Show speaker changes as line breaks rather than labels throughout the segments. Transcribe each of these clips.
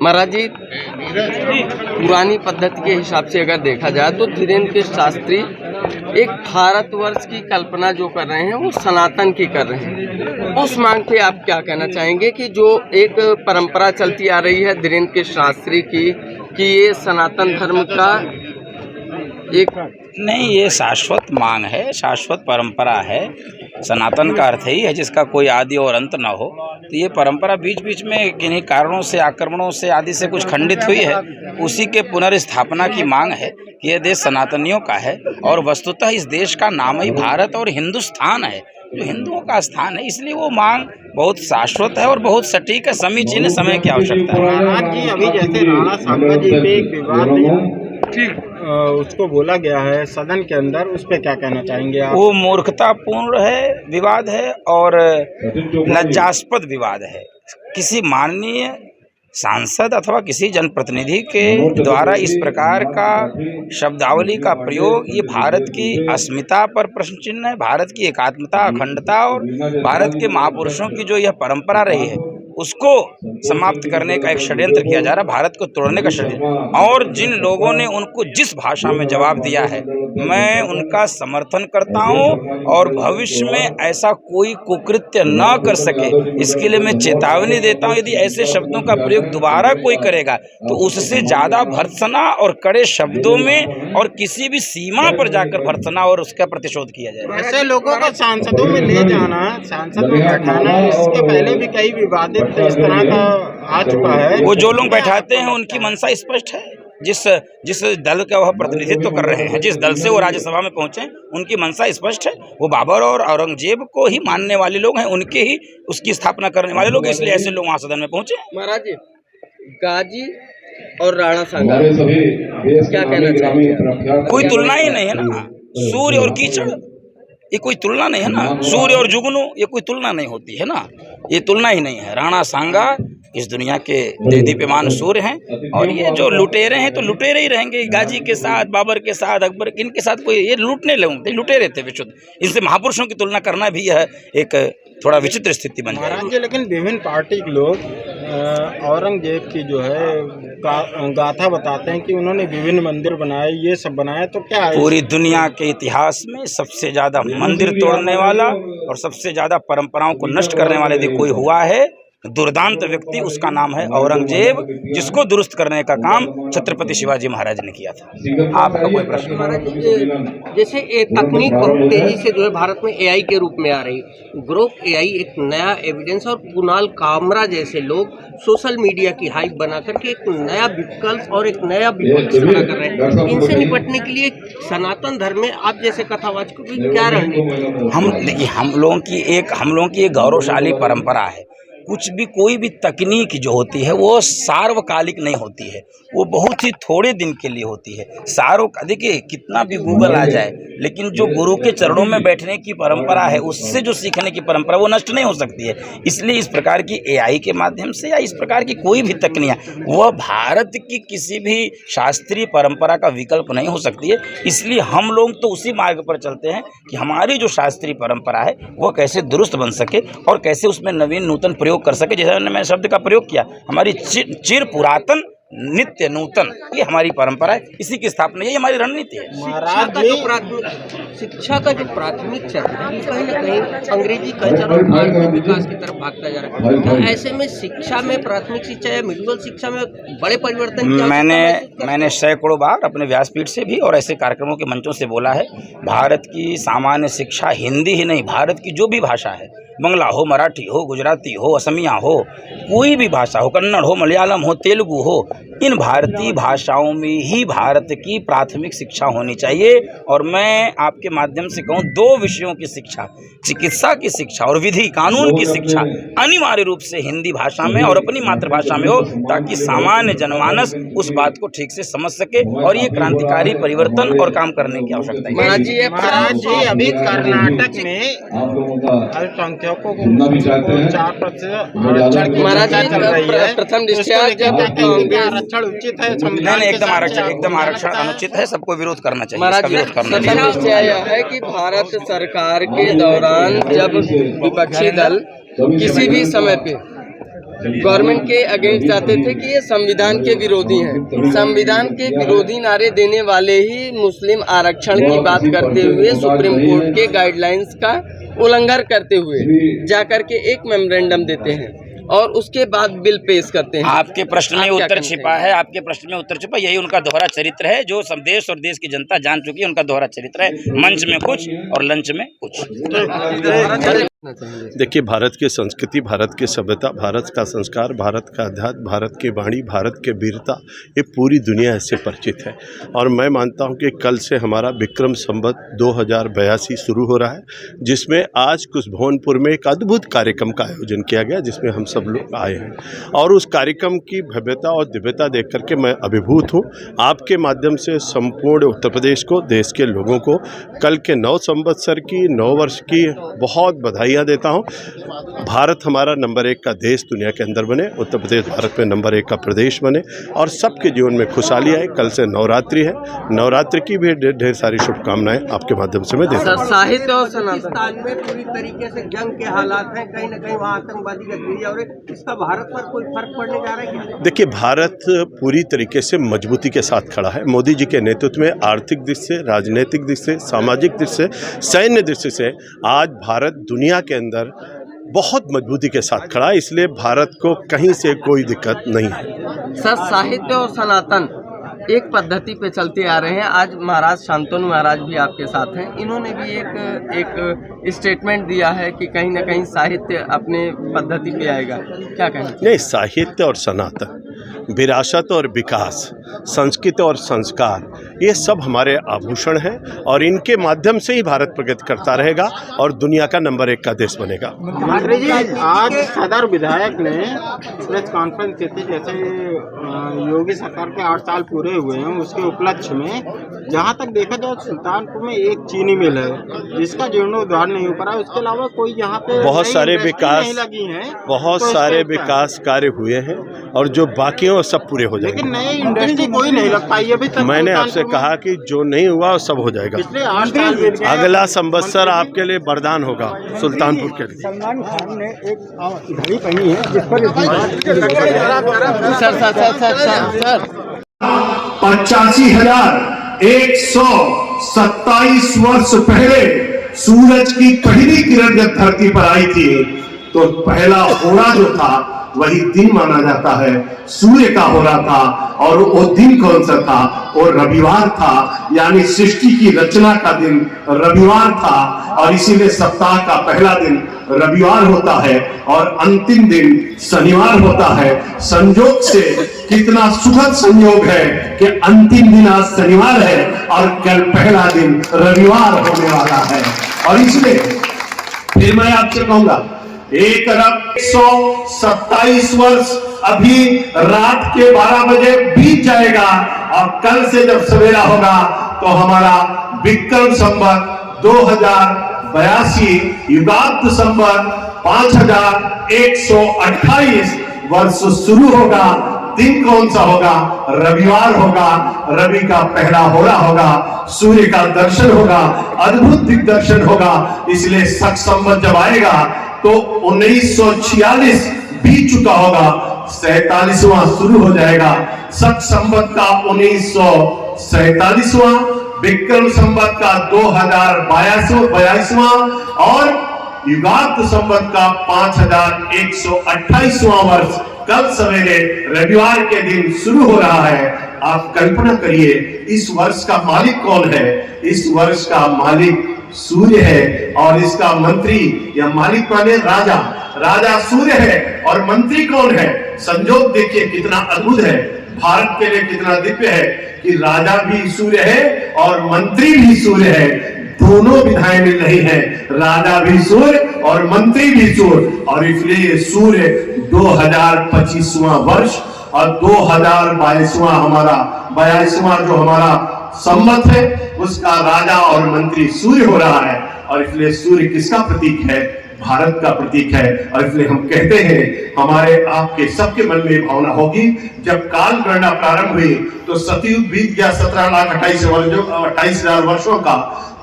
महाराज जी, पुरानी पद्धति के हिसाब से अगर देखा जाए तो धीरेन्द्र शास्त्री एक भारतवर्ष की कल्पना जो कर रहे हैं वो सनातन की कर रहे हैं। उस मांग पे आप क्या कहना चाहेंगे कि जो एक परंपरा चलती आ रही है धीरेन्द्र शास्त्री की कि ये सनातन धर्म का एक
नहीं, ये शाश्वत मांग है, शाश्वत परंपरा है। सनातन का अर्थ ही है जिसका कोई आदि और अंत न हो। तो ये परंपरा बीच बीच में किन्हीं कारणों से, आक्रमणों से आदि से कुछ खंडित हुई है। उसी के पुनर्स्थापना की मांग है कि यह देश सनातनियों का है और वस्तुतः इस देश का नाम ही भारत और हिंदुस्तान है, जो हिंदुओं का स्थान है। इसलिए वो मांग बहुत शाश्वत है और बहुत सटीक है, समीचीन है, समय की आवश्यकता है।
महाराज जी, अभी जैसे राणा सांगा जी पे एक विवाद उसको बोला गया है सदन के अंदर, उस पे क्या कहना चाहेंगे आप?
वो मूर्खतापूर्ण है, विवाद है और लज्जास्पद विवाद है। किसी माननीय सांसद अथवा किसी जनप्रतिनिधि के द्वारा इस प्रकार का शब्दावली का प्रयोग, ये भारत की अस्मिता पर प्रश्न चिन्ह है। भारत की एकात्मता, अखंडता और भारत के महापुरुषों की जो यह परंपरा रही है उसको समाप्त करने का एक षड्यंत्र किया जा रहा है, भारत को तोड़ने का षड्यंत्र। और जिन लोगों ने उनको जिस भाषा में जवाब दिया है, मैं उनका समर्थन करता हूं और भविष्य में ऐसा कोई कुकृत्य न कर सके इसके लिए मैं चेतावनी देता हूं। यदि ऐसे शब्दों का प्रयोग दोबारा कोई करेगा तो उससे ज़्यादा भर्त्सना और कड़े शब्दों में और किसी भी सीमा पर जाकर भर्त्सना और उसका प्रतिशोध किया जाएगा।
ऐसे लोगों को सांसदों में ले जाना, सांसद में बैठाना, इसके पहले भी कई विवादित इस तरह का आ चुका है।
वो जो लोग बैठाते हैं उनकी मंशा स्पष्ट है। जिस दल का वह प्रतिनिधित्व कर रहे हैं, जिस दल से वो राज्यसभा में पहुंचे, उनकी मंशा स्पष्ट है। वो बाबर और औरंगजेब को ही मानने वाले लोग हैं, उनके ही उसकी स्थापना करने वाले लोग, इसलिए ऐसे लोग वहाँ सदन में पहुंचे।
महाराज जी, गाजी और राणा सांगा क्या कहना चाहिए?
कोई तुलना ही नहीं है ना। सूर्य और कीचड़ ये कोई तुलना नहीं है ना। सूर्य और जुगनू ये कोई तुलना नहीं होती है ना, ये तुलना ही नहीं है। राणा सांगा इस दुनिया के देदीप्यमान सूर्य हैं और ये जो लुटेरे हैं तो लुटेरे ही रहेंगे। गाजी के साथ, बाबर के साथ, अकबर, इनके साथ कोई ये लूटने लगे, लुटेरे थे विशुद्ध। इनसे महापुरुषों की तुलना करना भी यह एक थोड़ा विचित्र स्थिति बन जाएगी।
लेकिन विभिन्न पार्टी के लोग औरंगजेब की जो है गाथा बताते हैं कि उन्होंने विभिन्न मंदिर बनाए, ये सब बनाया, तो क्या है?
पूरी दुनिया के इतिहास में सबसे ज्यादा मंदिर तोड़ने वाला और सबसे ज्यादा परंपराओं को नष्ट करने वाला यदि कोई हुआ है, दुर्दांत व्यक्ति, उसका नाम है औरंगजेब, जिसको दुरुस्त करने का काम छत्रपति शिवाजी महाराज ने किया था। आपका कोई प्रश्न?
महाराज, जैसे तकनीक बहुत तेजी से जो है भारत में एआई के रूप में आ रही, ग्रोक एआई एक नया एविडेंस और कुणाल कामरा जैसे लोग सोशल मीडिया की हाइप बना करके एक नया विकल्प और एक नया विकल्प खड़ा कर रहे हैं। इनसे निपटने के लिए सनातन धर्म में आप जैसे कथावाचकों की क्या रणनीति?
हम लोगों की एक गौरवशाली परंपरा है। कुछ भी, कोई भी तकनीक जो होती है वो सार्वकालिक नहीं होती है, वो बहुत ही थोड़े दिन के लिए होती है। देखिए, कितना भी गूगल आ जाए, लेकिन जो गुरु के चरणों में बैठने की परंपरा है, उससे जो सीखने की परंपरा, वो नष्ट नहीं हो सकती है। इसलिए इस प्रकार की एआई के माध्यम से या इस प्रकार की कोई भी तकनीक, वह भारत की किसी भी शास्त्रीय परंपरा का विकल्प नहीं हो सकती है। इसलिए हम लोग तो उसी मार्ग पर चलते हैं कि हमारी जो शास्त्रीय परंपरा है वह कैसे दुरुस्त बन सके और कैसे उसमें नवीन नूतन प्रयोग कर सके। जैसे मैंने शब्द का प्रयोग किया, हमारी चिर पुरातन नित्य नूतन, ये हमारी परंपरा है, इसी की स्थापना, यही हमारी रणनीति है।
शिक्षा का जो प्राथमिक चरण है कहीं ना कहीं अंग्रेजी कल्चर और भारतीय विकास की तरफ भागता जा रहा है। तो ऐसे में शिक्षा में, प्राथमिक शिक्षा या मिडिल शिक्षा में बड़े परिवर्तन की
मैंने सैकड़ों बार अपने व्यासपीठ से भी और ऐसे कार्यक्रमों के मंचों से बोला है, भारत की सामान्य शिक्षा हिंदी ही नहीं, भारत की जो भी भाषा है, बंगला हो, मराठी हो, गुजराती हो, असमिया हो, कोई भी भाषा हो, कन्नड़ हो, मलयालम हो, तेलुगु हो, इन भारतीय भाषाओं में ही भारत की प्राथमिक शिक्षा होनी चाहिए। और मैं आपके माध्यम से कहूँ, दो विषयों की शिक्षा, चिकित्सा की शिक्षा और विधि कानून की शिक्षा अनिवार्य रूप से हिंदी भाषा में और अपनी मातृभाषा में हो, ताकि सामान्य जनमानस उस बात को ठीक से समझ सके। और ये क्रांतिकारी परिवर्तन और काम करने की आवश्यकता है।
महाराज जी, अभी कर्नाटक में अल्पसंख्यकों को 4% आरक्षण चल रही है।
प्रथम
आरक्षण उचित है?
एकदम आरक्षण अनुचित है, सबको विरोध करना चाहिए, इसका विरोध करना चाहिए।
समस्या यह है कि भारत सरकार के दौरान जब विपक्षी दल किसी भी समय पे गवर्नमेंट के अगेंस्ट जाते थे कि ये संविधान के विरोधी हैं। संविधान के विरोधी नारे देने वाले ही मुस्लिम आरक्षण की बात करते हुए सुप्रीम कोर्ट के गाइडलाइंस का उल्लंघन करते हुए जाकर के एक मेमोरेंडम देते हैं और उसके बाद बिल पेश करते हैं।
आपके प्रश्न में उत्तर छिपा है, आपके प्रश्न में उत्तर छिपा, यही उनका दोहरा चरित्र है जो सब देश और देश की जनता जान चुकी है। उनका दोहरा चरित्र है, मंच में कुछ और लंच में कुछ।
देखिए, भारत की संस्कृति, भारत की सभ्यता, भारत का संस्कार, भारत का अध्यात्म, भारत की वाणी, भारत के वीरता, ये पूरी दुनिया से परिचित है। और मैं मानता हूँ कि कल से हमारा विक्रम संवत 2082 शुरू हो रहा है, जिसमें आज कुशभवनपुर में एक अद्भुत कार्यक्रम का आयोजन किया गया, जिसमें हम सब लोग आए हैं। और उस कार्यक्रम की भव्यता और दिव्यता देख करके मैं अभिभूत हूँ। आपके माध्यम से संपूर्ण उत्तर प्रदेश को, देश के लोगों को कल के 9 संवत्सर की, 9 वर्ष की बहुत बधाई देता हूं। भारत हमारा नंबर 1 का देश दुनिया के अंदर बने, उत्तर प्रदेश भारत में नंबर 1 का प्रदेश बने और सबके जीवन में खुशहाली आए। कल से नवरात्रि है, नवरात्रि की भी ढेर सारी शुभकामनाएं आपके माध्यम से मैं देता हूं।
साहित्य और पाकिस्तान में पूरी तरीके से जंग के हालात हैं, कहीं न कहीं वहाँ आतंकवादी गतिविधियां, और इसका भारत पर कोई फर्क पड़ने जा रहा है क्या?
देखिए, भारत पूरी तरीके से मजबूती के साथ खड़ा है। मोदी जी के नेतृत्व में आर्थिक दृष्टि से, राजनीतिक दृष्टि से, सामाजिक दृष्टि से, सैन्य दृष्टि से आज भारत दुनिया के अंदर बहुत मजबूती के साथ खड़ा है। इसलिए भारत को कहीं से कोई दिक्कत नहीं है।
सर, साहित्य और सनातन एक पद्धति पे चलते आ रहे हैं। आज महाराज शांतनु महाराज भी आपके साथ हैं, इन्होंने भी एक स्टेटमेंट दिया है कि कहीं ना कहीं साहित्य अपने पद्धति पे आएगा, क्या कहें?
नहीं, साहित्य और सनातन, विरासत और विकास, संस्कृति और संस्कार, ये सब हमारे आभूषण हैं और इनके माध्यम से ही भारत प्रगति करता रहेगा और दुनिया का नंबर 1 का देश बनेगा।
आज सदर विधायक ने प्रेस कॉन्फ्रेंस की थी, जैसे योगी सरकार के 8 साल पूरे हुए हैं, उसके उपलक्ष्य में जहां तक देखा जाए सुल्तानपुर में एक चीनी मिल है जिसका जीर्णोद्धार नहीं हो पा रहा है। उसके अलावा कोई यहाँ पे
बहुत सारे विकास,
लगी हैं,
बहुत सारे विकास कार्य हुए हैं और जो बाकी हैं वो सब पूरे हो जाएंगे।
लेकिन नई इंडस्ट्री कोई नहीं लग पाई अभी तक।
मैंने आपसे कहा कि जो नहीं हुआ वो सब हो जाएगा।
पिछले 8 साल
अगला संवत्सर आपके लिए वरदान होगा सुल्तानपुर के लिए।
सलमान खान ने एक घड़ी पहनी है जिस पर
85,127 वर्ष पहले सूरज की पहली किरण जब धरती पर आई थी तो पहला होरा जो था वही दिन माना जाता है, सूर्य का हो रहा था। और वो दिन कौन सा था? वो रविवार था, यानी सृष्टि की रचना का दिन रविवार था। और इसीलिए सप्ताह का पहला दिन रविवार होता है और अंतिम दिन शनिवार होता है। संयोग से कितना सुखद संयोग है कि अंतिम दिन आज शनिवार है और कल पहला दिन रविवार होने वाला है। और इसलिए फिर मैं आपसे कहूंगा, 1,127 वर्ष अभी रात के 12 बजे बीत जाएगा और कल से जब सवेरा होगा तो हमारा विक्रम संवत 2082 युगांत संवत 5128 वर्ष शुरू होगा। दिन कौन सा होगा? रविवार होगा। रवि का पहला होरा होगा, सूर्य का दर्शन होगा, अद्भुत दिग्दर्शन होगा। इसलिए शक संवत जब आएगा तो 1946 बीत चुका होगा, 47वां शुरू हो जाएगा। शक संवत का 1947वां, विक्रम संवत का 2082वां और युगांत संवत का 5128वां वर्ष कल सवेरे रविवार के दिन शुरू हो रहा है। आप कल्पना करिए इस वर्ष का मालिक कौन है? इस वर्ष का मालिक सूर्य है और इसका मंत्री या मालिक माने राजा, राजा सूर्य है और मंत्री कौन है? संयोग देखिए कितना अद्भुत है, भारत के लिए कितना दिव्य है कि राजा भी सूर्य है और मंत्री भी सूर्य है। दोनों विधाएं मिल रही हैं, राजा भी सूर्य और मंत्री भी सूर्य। और इसलिए सूर्य 2025वां वर्ष और 2022वां हमारा 22वां जो हमारा संवत है उसका राजा और मंत्री सूर्य हो रहा है। और इसलिए सूर्य किसका प्रतीक है? भारत का प्रतीक है। और इसलिए हम कहते हैं, हमारे आपके सबके मन में भावना होगी, जब काल गणना प्रारंभ हुई तो सतयुग बीत गया 17,28,000 वर्षों का,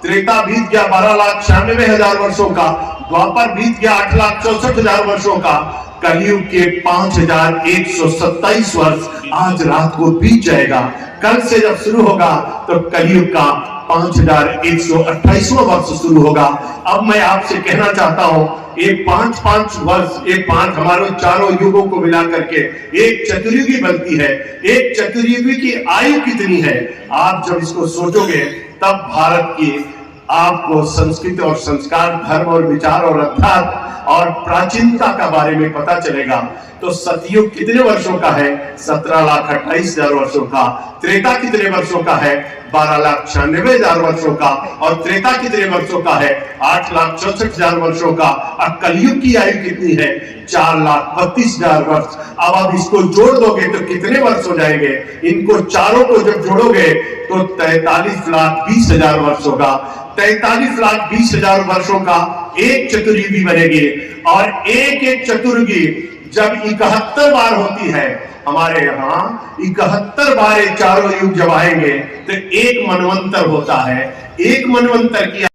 त्रेता बीत गया 12,96,000 वर्षों का, द्वापर बीत गया 8,64,000 वर्षों का, कलयुग के 5127 वर्ष आज रात को बीत जाएगा। कल से जब शुरू होगा तो कलयुग का 5128वां वर्ष शुरू होगा। अब मैं आपसे कहना चाहता हूं, एक 5-5 वर्ष, हमारे चारों युगों को मिला करके एक चतुर्युगी बनती है। एक चतुर्युगी की आयु कितनी है, आप जब इसको सोचोगे तब भारत की आपको संस्कृति और संस्कार, धर्म और विचार और अध्यात्म और प्राचीनता का बारे में पता चलेगा। तो सतयुग कितने वर्षों का है? 17,28,000 वर्षों का। त्रेता कितने वर्षों का है? 12,96,000 वर्षों का। और त्रेता कितने वर्षों का है? 8,64,000 वर्षों का। और कलयुग की आयु कितनी है? 4,32,000 वर्ष। अब आप इसको जोड़ दोगे तो कितने वर्ष हो जाएंगे? इनको चारों को जब जोड़ोगे तो 43,20,000 वर्ष होगा। 43,20,0000 वर्षों का एक चतुर्युगी बनेगी। और एक चतुर्युगी जब 71 बार होती है, हमारे यहाँ 71 बार चारों युग जब आएंगे तो एक मनवंतर होता है। एक मनवंतर की